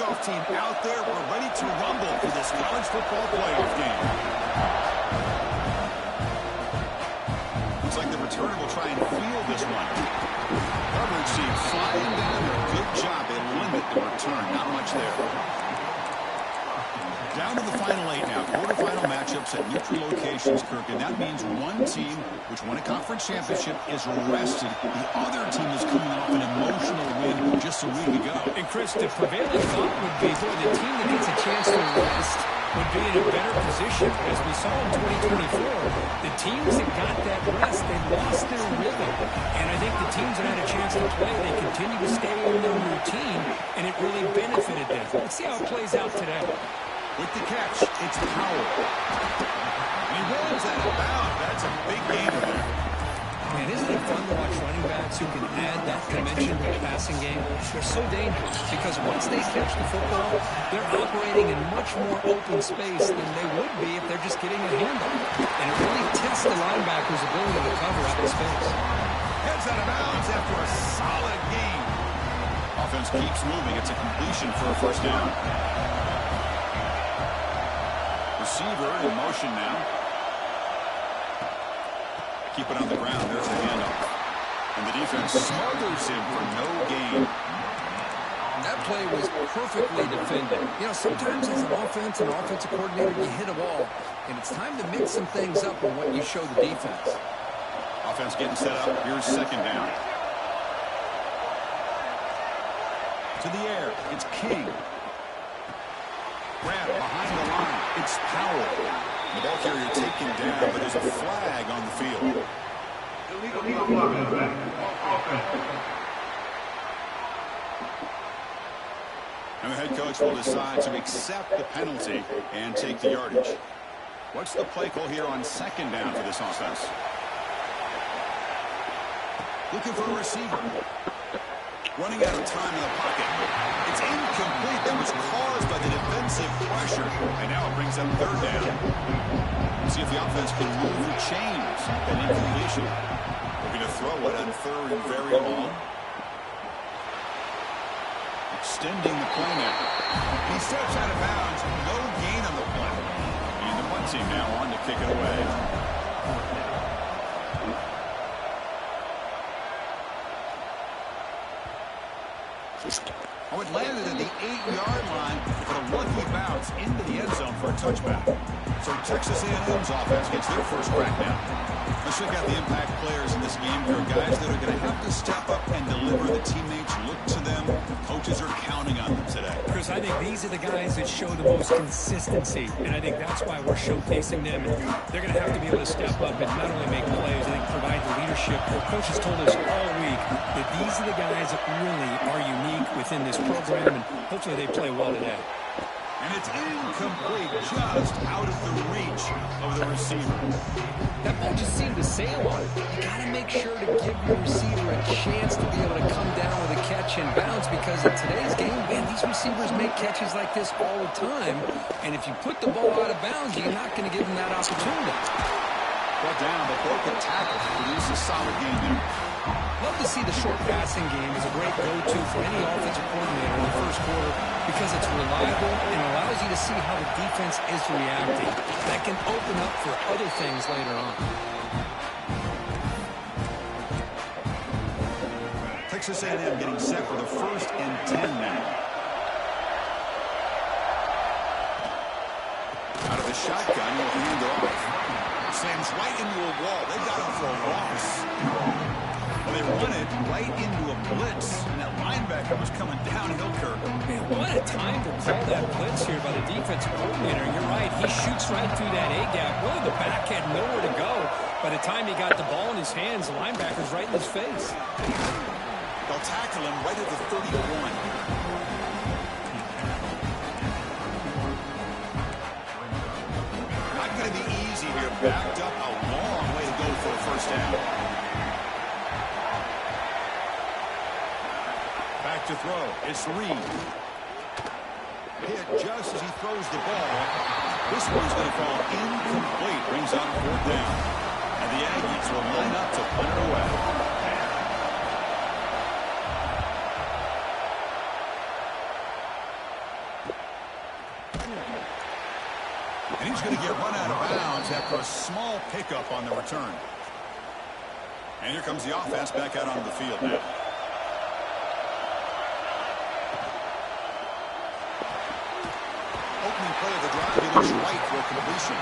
kickoff team out there. We're ready to rumble for this college football playoff game. Looks like the returner will try and field this one. Coverage team flying down there. Good job. They limit the return. Not much there. Down to the final 8 now. Quarterfinal matchups at neutral locations, Kirk. And that means one team, which won a conference championship, is rested. The other team is coming off an emotional win just a week ago. And Chris, the prevailing thought would be, boy, the team that gets a chance to rest would be in a better position. As we saw in 2024, the teams that got that rest, they lost their rhythm. And I think the teams that had a chance to play, they continue to stay in their routine, and it really benefited them. Let's see how it plays out today. With the catch, it's Powell. He rolls out of bounds. That's a big gainer there. Man, isn't it fun to watch running backs who can add that dimension to the passing game? They're so dangerous because once they catch the football, they're operating in much more open space than they would be if they're just getting a handle. And it really tests the linebacker's ability to cover out the space. Heads out of bounds after a solid gain. Offense keeps moving. It's a completion for a first down. Receiver in motion now. Keep it on the ground. There's the handoff. And the defense smothers him for no gain. That play was perfectly defended. You know, sometimes as an offense and offensive coordinator, you hit a ball, and it's time to mix some things up on what you show the defense. Offense getting set up. Here's second down. To the air. It's King. Grab behind the line. It's Powell. The ball carrier taken down, but there's a flag on the field. And the head coach will decide to accept the penalty and take the yardage. What's the play call here on second down for this offense? Looking for a receiver. Running out of time in the pocket. It's incomplete. That was caused by the defensive pressure. And now it brings up third down. See if the offense can move or change that incompletion. Looking to throw it on third and very long. Extending the play now. He steps out of bounds. No gain on the play. And the punt team now on to kick it away. Oh, it landed at the 8-yard line, but a lucky bounce into the end zone for a touchback. So Texas A&M's offense gets their first crack now. Let's check out the impact players in this game. There are guys that are going to have to step up and deliver. The teammates look to them. Coaches are counting on them today. Chris, I think these are the guys that show the most consistency, and I think that's why we're showcasing them. And they're going to have to be able to step up and not only make plays, I think provide the leadership. The coaches told us all week that these are the guys that really are unique within this program, and hopefully they play well today. And it's incomplete, just out of the reach of the receiver. That ball just seemed to sail on it. You got to make sure to give your receiver a chance to be able to come down with a catch and bounce, because in today's game, man, these receivers make catches like this all the time. And if you put the ball out of bounds, you're not going to give them that opportunity. Brought down, but broke the tackle. Produce a solid game there. Love to see the short passing game as a great go-to for any offensive coordinator in the first quarter, because it's reliable and allows you to see how the defense is reacting. That can open up for other things later on. Texas A&M getting set for the 1st and 10 now. Out of the shotgun, he'll hand it off. Slams right into a wall. They got him for a loss. Well, they run it right into a blitz, and that linebacker was coming downhill, Kirk. Man, what a time to call that blitz here by the defensive coordinator. You're right. He shoots right through that A-gap. Really, the back had nowhere to go. By the time he got the ball in his hands, the linebacker's right in his face. They'll tackle him right at the 31. Not going to be easy here. Backed up a long way to go for a first down. Back to throw. It's Reed. Hit just as he throws the ball. This one's going to fall incomplete. Brings up 4th down. And the Aggies will line up to punt it away. And he's going to get run out of bounds after a small pickup on the return. And here comes the offense back out onto the field now. Opening play of the drive, he looks right for a completion.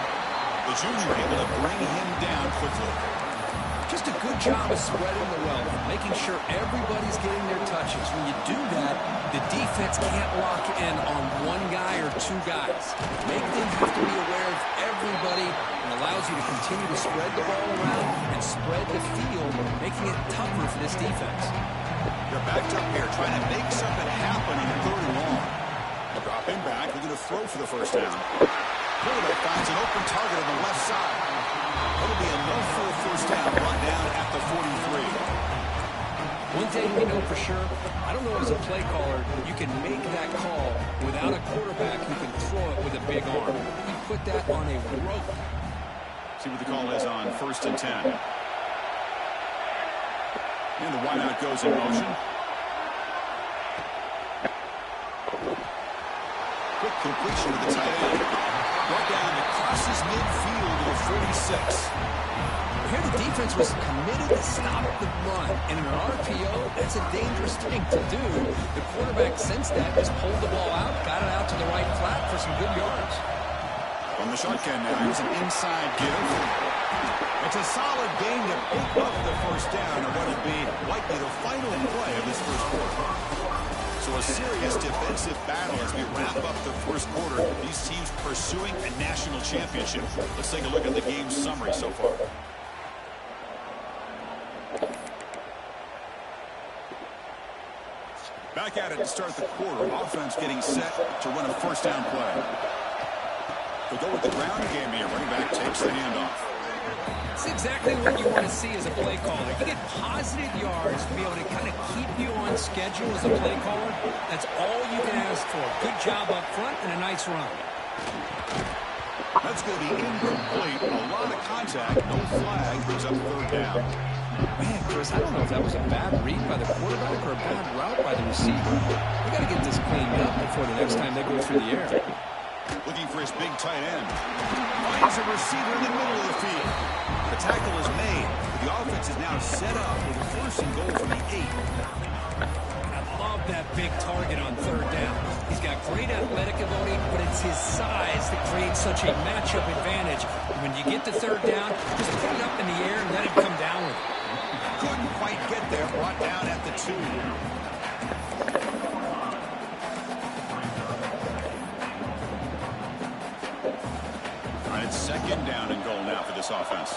The junior able to bring him down quickly. Just a good job of spreading the wealth, making sure everybody's getting their touches. When you do that, the defense can't lock in on one guy or two guys. Make them have to be aware of everybody and allows you to continue to spread the ball around and spread the field, making it tougher for this defense. They're backed up here, trying to make something happen on 3rd and long. Dropping back, looking to throw for the first down. Quarterback finds an open target on the left side. It'll be enough for a first down, brought down at the 43. One thing we know for sure, I don't know as a play caller, you can make that call without a quarterback who can throw it with a big arm. He put that on a rope. See what the call is on 1st and 10. And the wideout goes in motion. Quick completion to the tight end. Brought down and crosses midfield to the 46. Here the defense was committed to stop the run. And in an RPO, that's a dangerous thing to do. The quarterback sensed that, just pulled the ball out, got it out to the right flat for some good yards. From the shotgun now, here's an inside give. It's a solid gain to pick up the first down on what would be likely the final play of this first quarter. So a serious defensive battle as we wrap up the first quarter. These teams pursuing a national championship. Let's take a look at the game's summary so far. Back at it to start the quarter. Offense getting set to run a first down play. They'll go with the ground game here. Running back takes the handoff. It's exactly what you want to see as a play caller. You get positive yards to be able to kind of keep you on schedule as a play caller. That's all you can ask for. Good job up front and a nice run. That's going to be incomplete. A lot of contact. No flag. Brings up 3rd down. Man, Chris, I don't know if that was a bad read by the quarterback or a bad route by the receiver. We got to get this cleaned up before the next time they go through the air. Looking for his big tight end. Finds a receiver in the middle of the field. The tackle is made. The offense is now set up with a 1st and goal from the 8. I love that big target on 3rd down. He's got great athletic ability, but it's his size that creates such a matchup advantage. When you get to 3rd down, just put it up in the air and let him come down with it. Couldn't quite get there. Brought down at the 2. All right, it's 2nd down and goal now for this offense.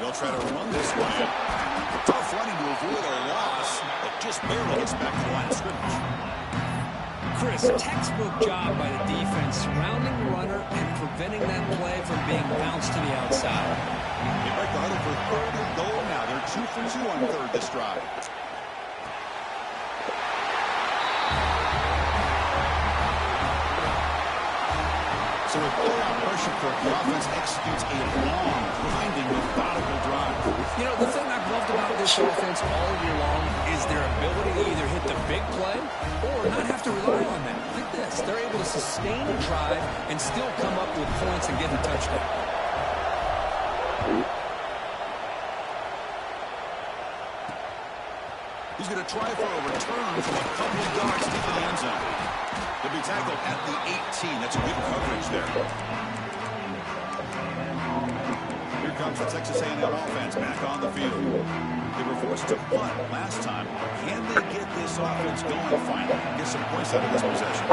They'll try to run this one in. Tough running to avoid a loss, but just barely gets back to the line of scrimmage. Chris, textbook job by the defense surrounding the runner and preventing that play from being bounced to the outside. They break the huddle for 3rd and goal now. They're 2 for 2 on 3rd this drive. So with all-out pressure, the offense executes a long, grinding, methodical drive. You know, the thing I've loved about this offense all year long is their ability to either hit the big play or not have to rely on that. Like this, they're able to sustain a drive and still come up with points and get a touchdown. He's going to try for a return from a couple of yards to the end zone. He'll be tackled at the 18. That's good coverage there. Here comes the Texas A&M offense back on the field. They were forced to punt last time. Can they get this offense going finally? Get some points out of this possession.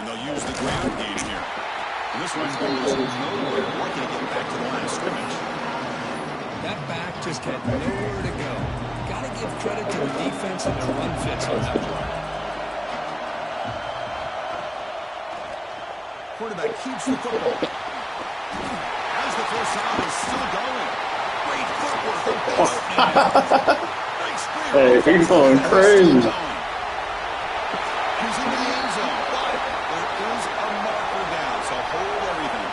And they'll use the ground game here. And this run goes nowhere. Lucky to get back to the line of scrimmage. That back just had nowhere to go. Got to give credit to the defense and their run fits on that one. Quarterback keeps the football. As the first down is still going. Great footwork. Hey, he's going crazy. He's into the end zone, but there is a marker down, so hold everything.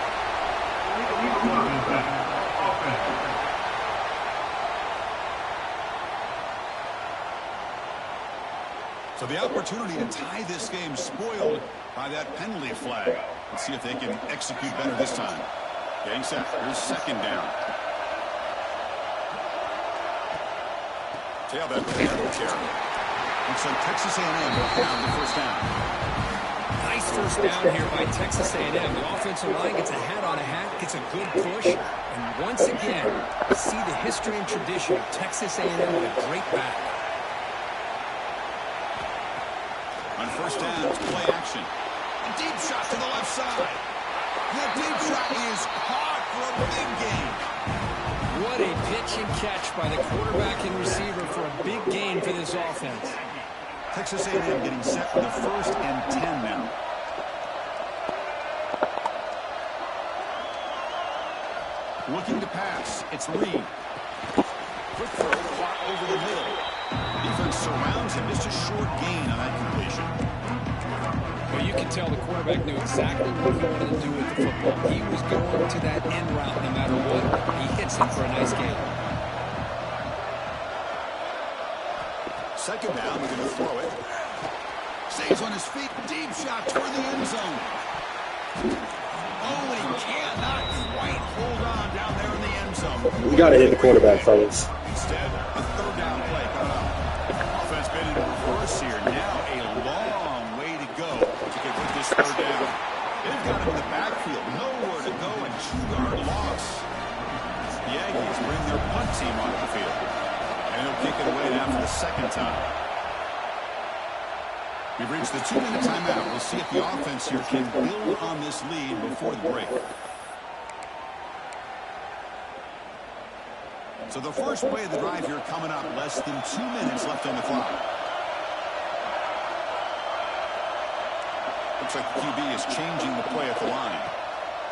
So the opportunity to tie this game spoiled by that penalty flag. Let's see if they can execute better this time. Getting set. Here's second down. Tailback with another carry. Looks like Texas A&M will have the first down. Nice first down here by Texas A&M. The offensive line gets a hat on a hat, gets a good push, and once again, see the history and tradition of Texas A&M with a great back. On first down, it's play action. A deep shot to the left side. The deep shot is caught for a big gain. What a pitch and catch by the quarterback and receiver for a big gain for this offense. Texas A&M getting set for the 1st and 10 now. Looking to pass. It's Reed. Quick throw, caught over the middle. Defense surrounds him. Just a short gain on that completion. Well, you can tell the quarterback knew exactly what he wanted to do with the football. He was going to that end route no matter what. He hits it for a nice gain. Second down, we're going to throw it. Stays on his feet. Deep shot toward the end zone. Oh, and he cannot quite hold on down there in the end zone. We got to hit the quarterback, fellas. Instead, a third down play coming up. Offense been in reverse here. Now a long way to go to get with this third down. They've got him in the backfield. Nowhere to go, and 2-yard loss. The Aggies bring their punt team onto the field. And they'll kick it away now for the second time. We've reached the 2-minute timeout. We'll see if the offense here can build on this lead before the break. So the first play of the drive here coming up. Less than 2 minutes left on the clock. Looks like the QB is changing the play at the line.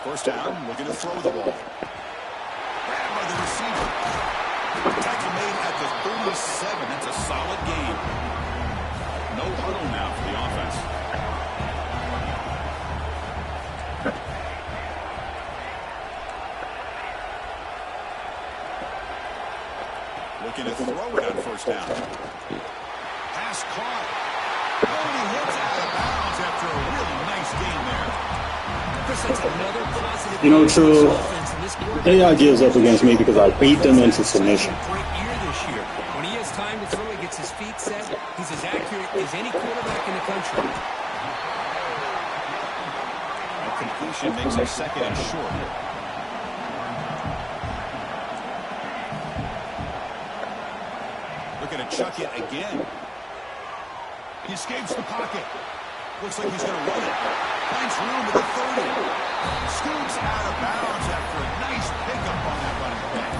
First down, looking to throw the ball. Grabbed by the receiver. Tackle made at the 37. That's a solid gain. No huddle now for the offense. Looking to throw it on first down. Pass caught. Oh, and he hits out of bounds after a really nice gain there. That's another positive. You know, True, AI gives up against me because I beat them into submission. Great year this year. When he has time to throw, he gets his feet set. He's as accurate as any quarterback in the country. A completion makes a second and short. Looking to chuck it again. He escapes the pocket. Looks like he's going to run it. Finds room at the 30. Scoots out of bounds after a nice pickup on that running back.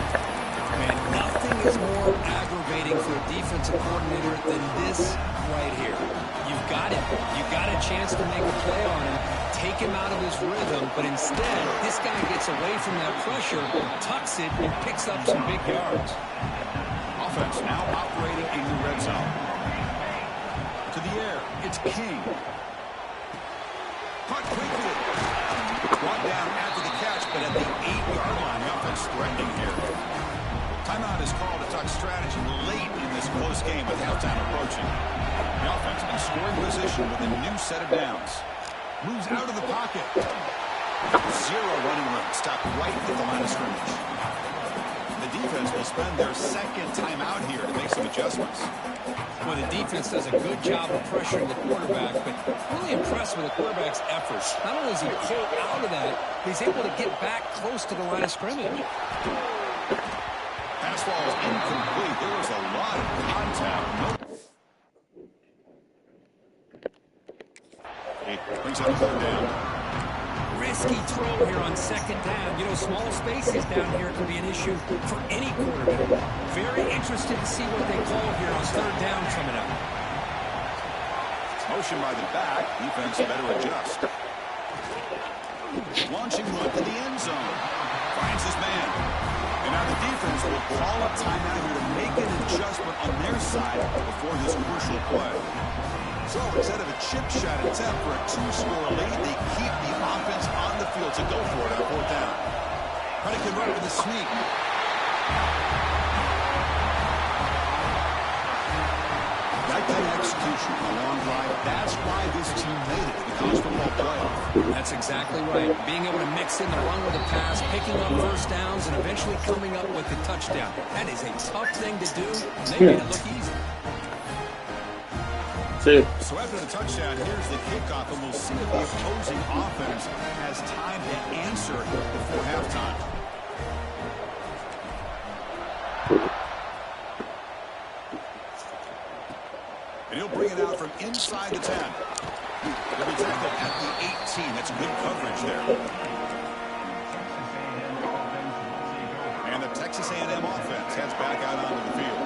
Man, nothing is more aggravating for a defensive coordinator than this right here. You've got him. You've got a chance to make a play on him, take him out of his rhythm, but instead, this guy gets away from that pressure, tucks it, and picks up some big yards. Offense now operating in the red zone. To the air, it's King. Caught quickly. Brought down after the catch, but at the 8-yard line, the offense threatening here. Timeout is called to talk strategy late in this close game with halftime approaching. The offense in scoring position with a new set of downs. Moves out of the pocket. Zero running room. Stopped right at the line of scrimmage. The defense will spend their second timeout here to make some adjustments. Well, the defense does a good job of pressuring the quarterback, but really impressed with the quarterback's efforts. Not only is he pulled out of that, he's able to get back close to the line of scrimmage. Pass ball is incomplete. There was a lot of contact. He brings up third down. Risky throw here on second down. You know, small spaces down here can be an issue for any quarterback. Very interested to see what they call here on third down coming up. Motion by the back. Defense better adjust. Launching run to the end zone. Finds his man. And now the defense will call a timeout here to make an adjustment on their side before this crucial play. So instead of a chip shot attempt for a 2-score lead, they keep the offense on the field to go for it on fourth down. Heineken right with a sneak. That can execute contribution on a long drive. That's why this team made it to the college football playoff. That's exactly right. Being able to mix in the run with the pass, picking up first downs, and eventually coming up with the touchdown. That is a tough thing to do, and they made it look easy. So after the touchdown, here's the kickoff, and we'll see if the opposing offense has time to answer before halftime. And he'll bring it out from inside the 10. He'll be tackled at the 18. That's good coverage there. And the Texas A&M offense heads back out onto the field.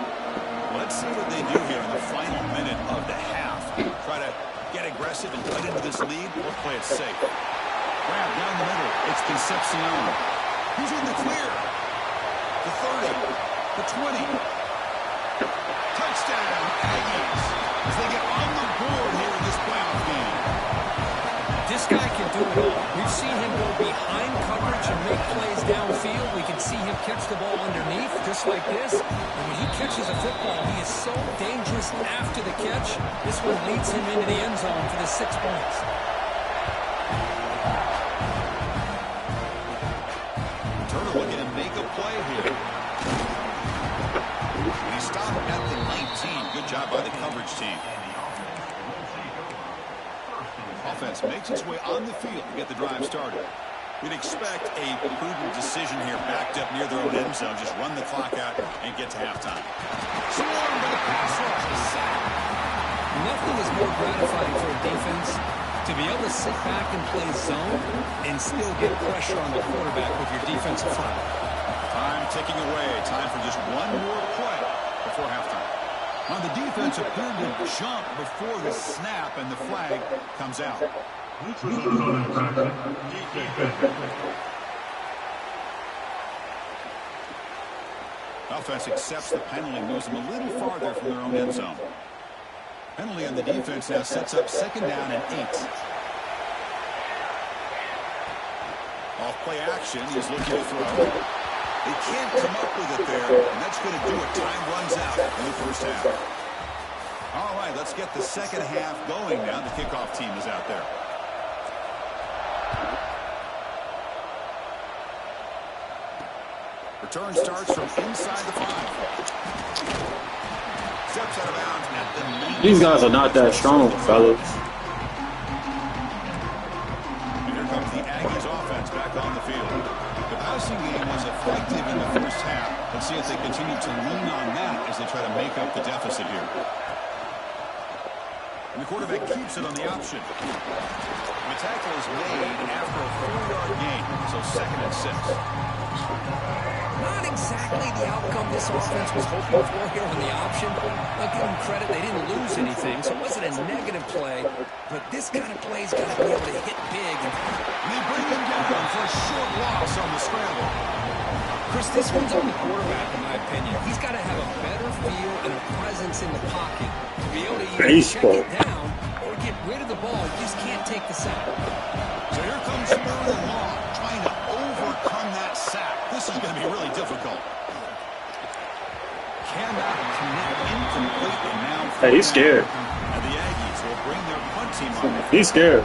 Let's see what they do here in the final minute of the half. Try to get aggressive and cut into this lead or play it safe. Grab down the middle. It's Concepcion. He's in the clear. The 30. The 20. Touchdown, Aggies, as they get on the board here in this playoff game. This guy can do it all. We've seen him go behind coverage and make plays downfield. We can see him catch the ball underneath, just like this. And when he catches a football, he is so dangerous after the catch. This one leads him into the end zone for the 6 points. Turner looking to make a play here. And he stopped at the 19. Good job by the coverage team. Offense makes its way on the field to get the drive started. We'd expect a prudent decision here, backed up near their own end zone. Just run the clock out and get to halftime. Swarmed by the pass rush. A sack. Nothing is more gratifying for a defense to be able to sit back and play zone and still get pressure on the quarterback with your defensive front. Time ticking away. Time for just one more play before halftime. Now the defense appeared to jump before the snap, and the flag comes out. Offense accepts the penalty and moves them a little farther from their own end zone. Penalty on the defense now sets up 2nd down and 8. Off play action. He's looking to throw. They can't come up with it there, and that's going to do it. Time runs out in the first half. All right, let's get the second half going now. The kickoff team is out there. Return starts from inside the 5. Steps out of bounds at the 9. These guys are not that strong, fellas. And here comes the Aggies offense back on the field. The passing game was effective in the first half. Let's see if they continue to lean on that as they try to make up the deficit here. And the quarterback keeps it on the option. And the tackle is made after a 4-yard gain, so 2nd and 6. Not exactly the outcome this offense was hoping for here on the option. I'll give them credit, they didn't lose anything, so it wasn't a negative play. But this kind of play's got to be able to hit big. And they bring him down for a short loss on the scramble. Chris, this one's on the quarterback, in my opinion. He's got to have a better feel and a presence in the pocket to be able to either check it down or get rid of the ball. You just can't take the sack. So here comes Spurrier and Long trying to overcome that sack. This is going to be really difficult. Cannot connect, incomplete, and now... Hey, he's scared. And the Aggies will bring their punt team on. He's scared.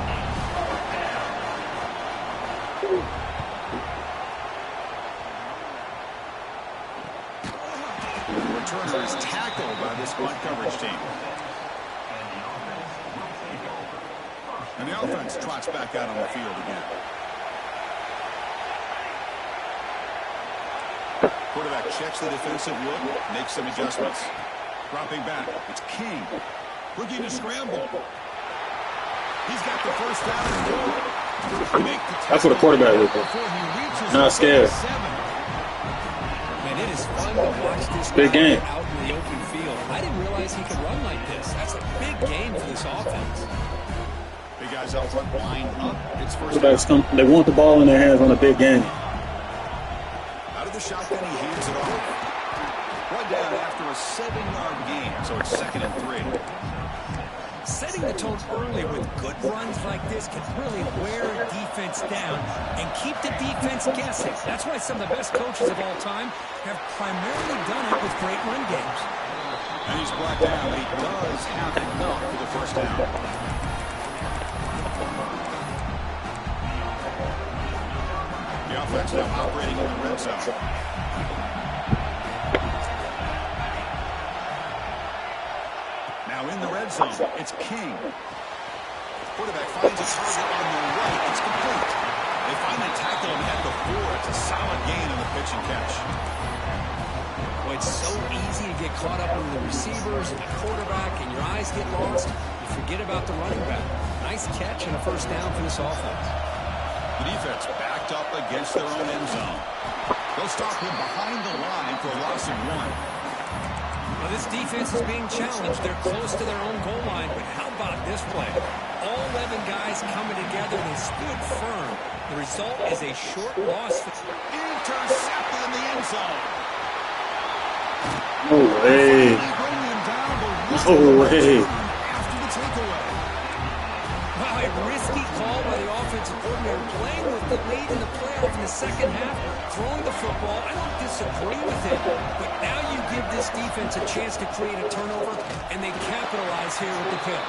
The returner is tackled by this punt coverage team. And the offense trots back out on the field again. Quarterback checks the defensive look, makes some adjustments. Dropping back, it's King. Looking to scramble. He's got the first down. That's what a quarterback looks like. Not scared. Man, it is fun to watch this big game out in the open field. I didn't realize he could run like this. That's a big game for this offense. Big guys up front, line up. It's first down. They want the ball in their hands on a big game. Out of the shotgun, he hands it off. One down after a 7-yard gain, so it's 2nd and 3. Setting the tone early with good runs like this can really wear a defense down and keep the defense guessing. That's why some of the best coaches of all time have primarily done it with great run games. And he's brought down, but he does have enough for the first down. The offense now operating in the red zone. Now in the red zone, it's King. Quarterback finds a target on the right. It's complete. They finally tackle him at the 4. It's a solid gain on the pitch and catch. Well, it's so easy to get caught up in the receivers and the quarterback, and your eyes get lost. You forget about the running back. Nice catch and a first down for this offense. The defense backed up against their own end zone. They'll stop him behind the line for a loss of 1. Well, this defense is being challenged. They're close to their own goal line, but how about this play? All 11 guys coming together. They stood firm. The result is a short loss. Intercepted in the end zone. No way. No way. After the takeaway. Wow, a risky call by the offensive coordinator, playing with the lead in the playoff in the second half, throwing the football. I don't disagree with it, but now you give this defense a chance to create a turnover, and they capitalize here with the pick.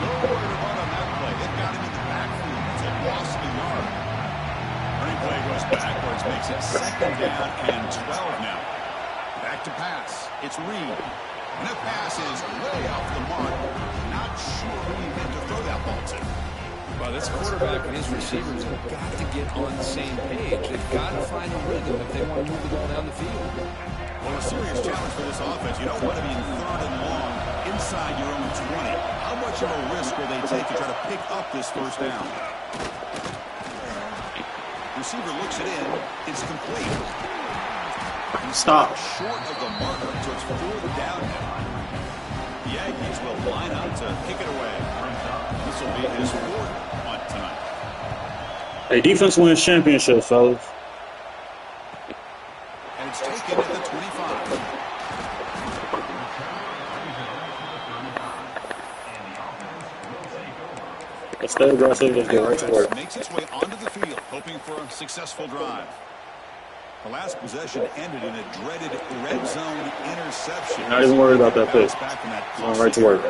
Nowhere to run on that play. It got him in the backfield. It's a loss of a yard. Running play goes backwards, makes it second down and 12 now. Back to pass. It's Reed. And that pass is way off the mark. Not sure who he meant to throw that ball to. Well, this quarterback and his receivers have got to get on the same page. They've got to find a rhythm if they want to move the ball down the field. Well, a serious challenge for this offense. You don't want to be in 3rd and long inside your own 20. How much of a risk will they take to try to pick up this first down? Receiver looks it in. It's complete. Stop. Short of the marker, so it's 4th down now. The Aggies will line up to kick it away. This will be his 4th punt tonight. Hey, defense wins championship, fellas. And it's taken at the 25. Let's stay aggressive. Let's get right to work. Makes its way onto the field, hoping for a successful drive. The last possession ended in a dreaded red zone interception. Not even worried about that pick. Going right to work.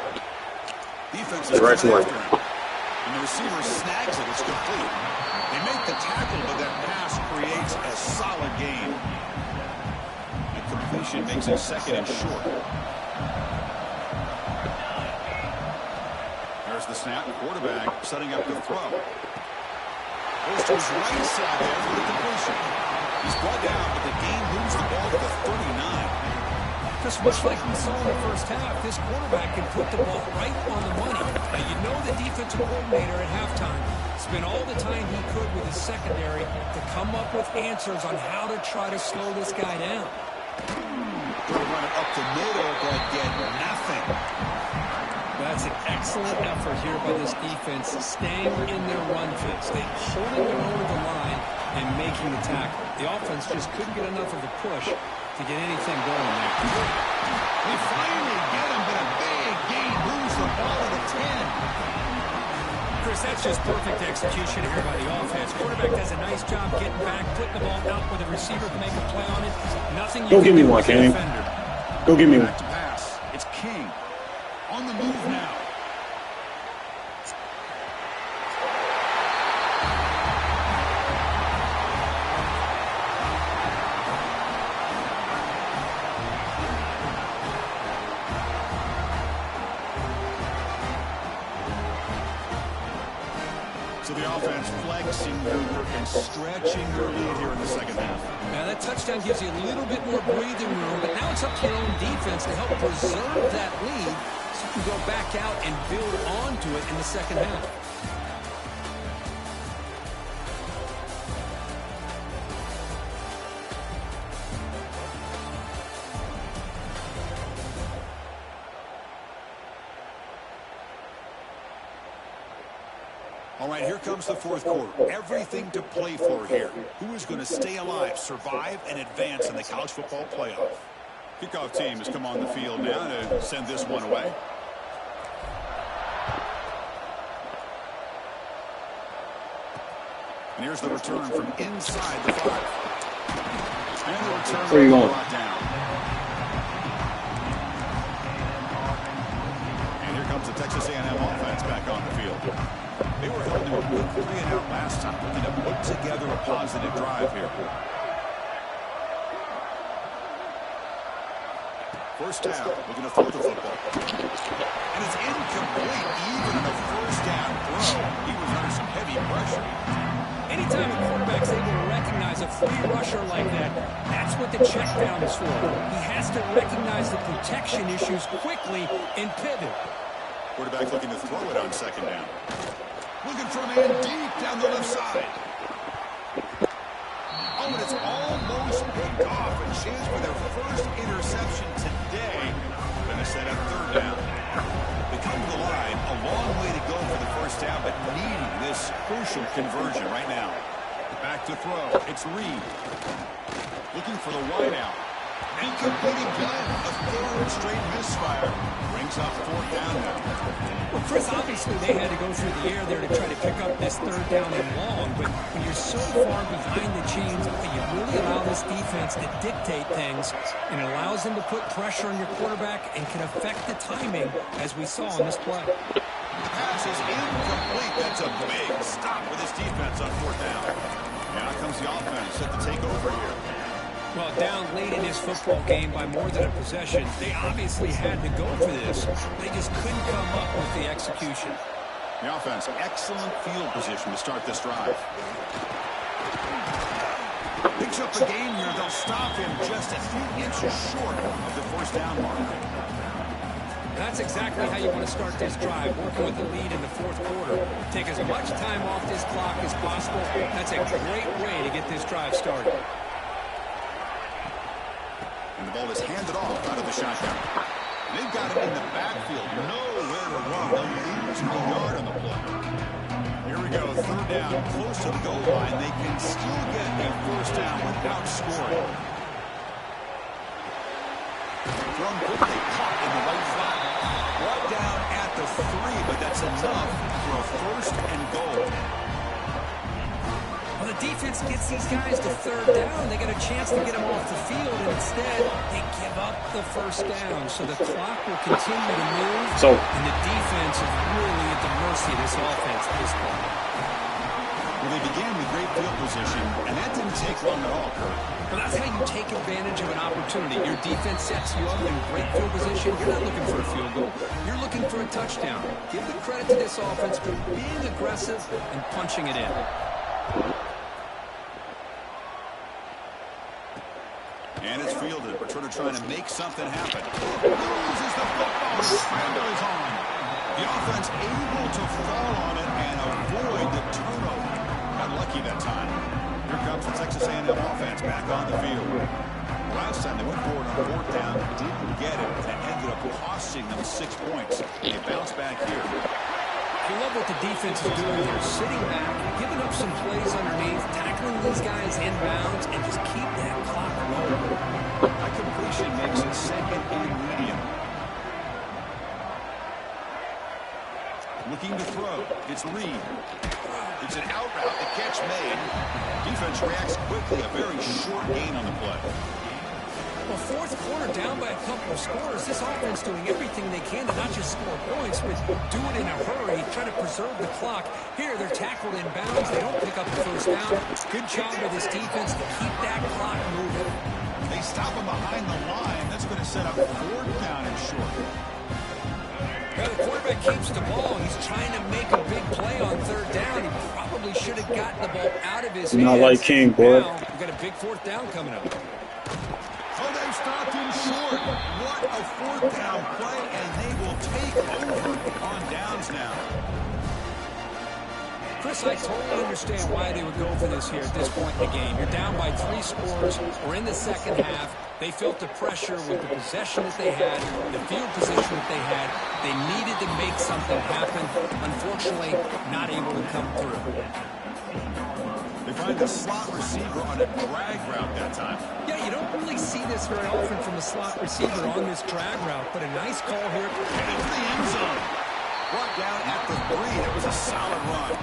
Defense is right to work. And the receiver snags it. It's complete. They make the tackle, but that pass creates a solid gain. The completion makes it second and short. There's the snap. Quarterback setting up the throw. Goes to his right side there for the completion. He's brought down, but the game moves the ball to the 39. Just much like we saw in the first half, this quarterback can put the ball right on the money. Now, you know the defensive coordinator at halftime spent all the time he could with his secondary to come up with answers on how to try to slow this guy down. Trying to run it up the middle, but get nothing. That's an excellent effort here by this defense, staying in their run fits. They holding it over the line and making the tackle. The offense just couldn't get enough of a push to get anything going there. They finally get him, but a big gain moves the ball to the 10. Chris, that's just perfect execution here by the offense. Quarterback does a nice job getting back, putting the ball out where the receiver can make a play on it. Nothing you Go can give me do one, as a Kenny. defender. Go give me one. Back to pass. It's King. On the move now. So the offense flexing their work and stretching their lead here in the second half. Now that touchdown gives you a little bit more breathing room, but now it's up to your own defense to help preserve that lead so you can go back out and build onto it in the second half. All right, here comes the fourth quarter. Everything to play for here. Who is going to stay alive, survive, and advance in the college football playoff? Kickoff team has come on the field now to send this one away. And here's the return from inside the 5. And the return Where are you going? brought down. were with 3 and out last time, looking to put together a positive drive here. First down, looking to throw the football. And it's incomplete, even on a first down throw. He was under some heavy pressure. Anytime a quarterback's able to recognize a free rusher like that, that's what the check down is for. He has to recognize the protection issues quickly and pivot. Quarterback looking to throw it on second down. Looking for a man deep down the left side. Oh, and it's almost picked off. A chance for their first interception today. Going to set up third down. They come to the line. A long way to go for the first down, but needing this crucial conversion right now. Back to throw. It's Reed. Looking for the wide out. Incomplete again. A third straight misfire. Brings up fourth down now. Well, Chris, obviously they had to go through the air there to try to pick up this third down and long, but when you're so far behind the chains, you really allow this defense to dictate things, and it allows them to put pressure on your quarterback and can affect the timing, as we saw in this play. Pass is incomplete. That's a big stop for this defense on fourth down. Now comes the offense set to take over here. Well, down late in this football game by more than a possession, they obviously had to go for this. They just couldn't come up with the execution. The offense, excellent field position to start this drive. Picks up the gain here. They'll stop him just a few inches short of the first down mark. That's exactly how you want to start this drive, working with the lead in the fourth quarter. Take as much time off this clock as possible. That's a great way to get this drive started. And the ball is handed off out of the shotgun. They've got him in the backfield. Nowhere to run. They'll lose a yard on the play. Here we go. Third down. Close to the goal line. They can still get a first down without scoring. Thrown quickly. Caught in the right flat. Brought down at the 3, but that's enough for a first and goal. Well, the defense gets these guys to third down. They got a chance to get them off the field, and instead they give up the first down. So the clock will continue to move, and the defense is really at the mercy of this offense at this point. Well, they began with great field position, and that didn't take long at all, Kurt. Well, that's how you take advantage of an opportunity. Your defense sets you up in great field position. You're not looking for a field goal. You're looking for a touchdown. Give the credit to this offense for being aggressive and punching it in. And it's fielded. Returner trying to make something happen. Loses the football. Scramble is on. The offense able to fall on it and avoid the turnover. Got lucky that time. Here comes the Texas A&M offense back on the field. Last time they went forward on fourth down, didn't get it, and it ended up costing them 6 points. They bounce back here. I love what the defense is doing here. Sitting back, giving up some plays underneath, tackling these guys inbounds, and just keep that clock rolling. That completion makes it second and medium. Looking to throw. It's Reed. It's an out route. The catch made. Defense reacts quickly. A very short gain on the play. Well, fourth quarter down by a couple of scores. This offense doing everything they can to not just score points, but do it in a hurry, try to preserve the clock. Here, they're tackled in bounds. They don't pick up the first down. Good job by this defense to keep that clock moving. They stop him behind the line. That's going to set up fourth down and short. Well, the quarterback keeps the ball. He's trying to make a big play on third down. He probably should have gotten the ball out of his hands. Not like King, boy. Now, we've got a big fourth down coming up. Oh, they stopped him short. What a fourth down play, and they will take over on downs now. Chris, I totally understand why they would go for this here at this point in the game. You're down by 3 scores. We're in the second half. They felt the pressure with the possession that they had, the field position that they had. They needed to make something happen. Unfortunately, not able to come through. They find the slot receiver on a drag route that time. Yeah, you don't really see this very often from a slot receiver on this drag route, but a nice call here. And into the end zone. Brought down at the 3. That was a solid run.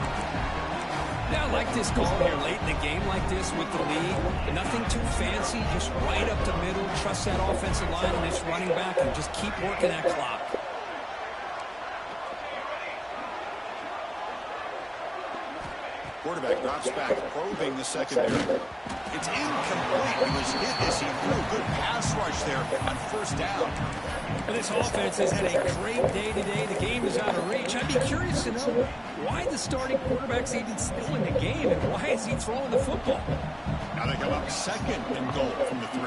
Yeah, I like this call here late in the game like this with the lead. Nothing too fancy, just right up the middle. Trust that offensive line and its running back and just keep working that clock. Quarterback drops back, probing the secondary. It's incomplete. He was hit as he threw a good pass rush there on first down. Well, this offense has had a great day today. The game is out of reach. I'd be curious to know why the starting quarterback's even still in the game and why is he throwing the football? Now they come up second and goal from the 3.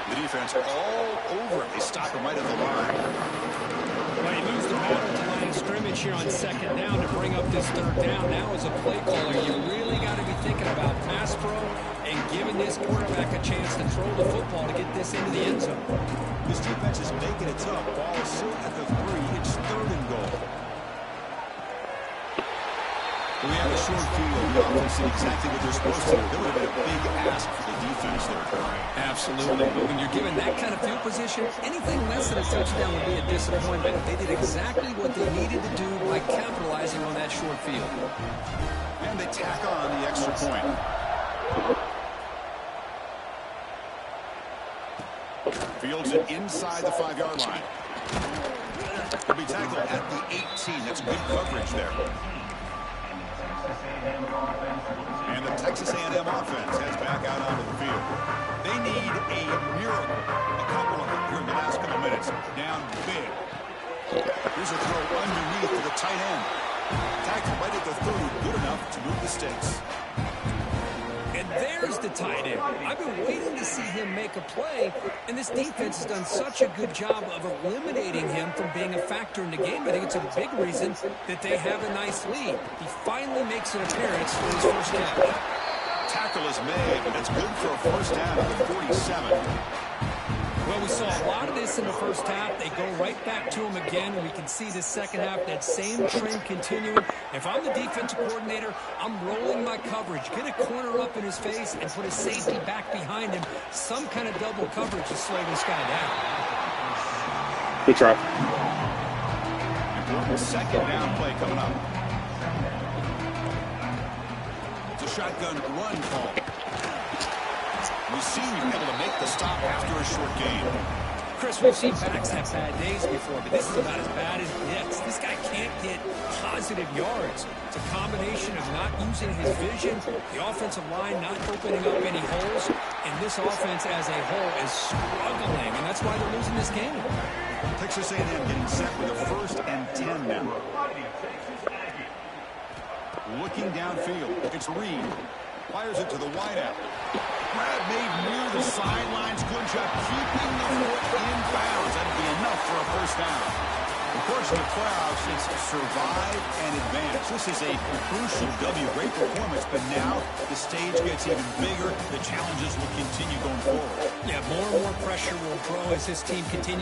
The defense all over it. They stop him right at the line. Well, you lose the battle to line of scrimmage here on second down to bring up this third down. Now as a play caller, you really got to be thinking about pass pro and giving this quarterback a chance to throw the football to get this into the end zone. This defense is making it tough. Ball is still at the 3. It's third and goal. We have a short field. The offense did exactly what they're supposed to do. That would have been a big ask for the defense there. Absolutely. But when you're given that kind of field position, anything less than a touchdown would be a disappointment. They did exactly what they needed to do by capitalizing on that short field. And they tack on the extra point. Fields it inside the 5-yard line. He'll be tackled at the 18. That's good coverage there. And the Texas A&M offense heads back out onto the field. They need a miracle. A couple of them here in the last couple minutes. Down big. Here's a throw underneath to the tight end. Tackled right at the 30. Good enough to move the sticks. And there's the tight end. I've been waiting to see him make a play, and this defense has done such a good job of eliminating him from being a factor in the game. I think it's a big reason that they have a nice lead. He finally makes an appearance for his first catch. Tackle is made, but it's good for a first down at the 47. Well, we saw a lot of this in the first half. They go right back to him again, and we can see the second half, that same trend continuing. If I'm the defensive coordinator, I'm rolling my coverage. Get a corner up in his face and put a safety back behind him. Some kind of double coverage to slow this guy down. Good try. Important second down play coming up. It's a shotgun run call. We've seen you able to make the stop after a short game. Chris, we've seen backs have bad days before, but this is about as bad as it gets. This guy can't get positive yards. It's a combination of not using his vision, the offensive line not opening up any holes, and this offense as a whole is struggling, and that's why they're losing this game. Texas A&M getting set with a 1st and 10 now. Looking downfield, it's Reed. Fires it to the wideout. Grab made near the sidelines. Good job keeping the foot in bounds. That'd be enough for a first down. Of course, the crowd says survive and advance. This is a crucial W. Great performance, but now the stage gets even bigger. The challenges will continue going forward. Yeah, more and more pressure will grow as this team continues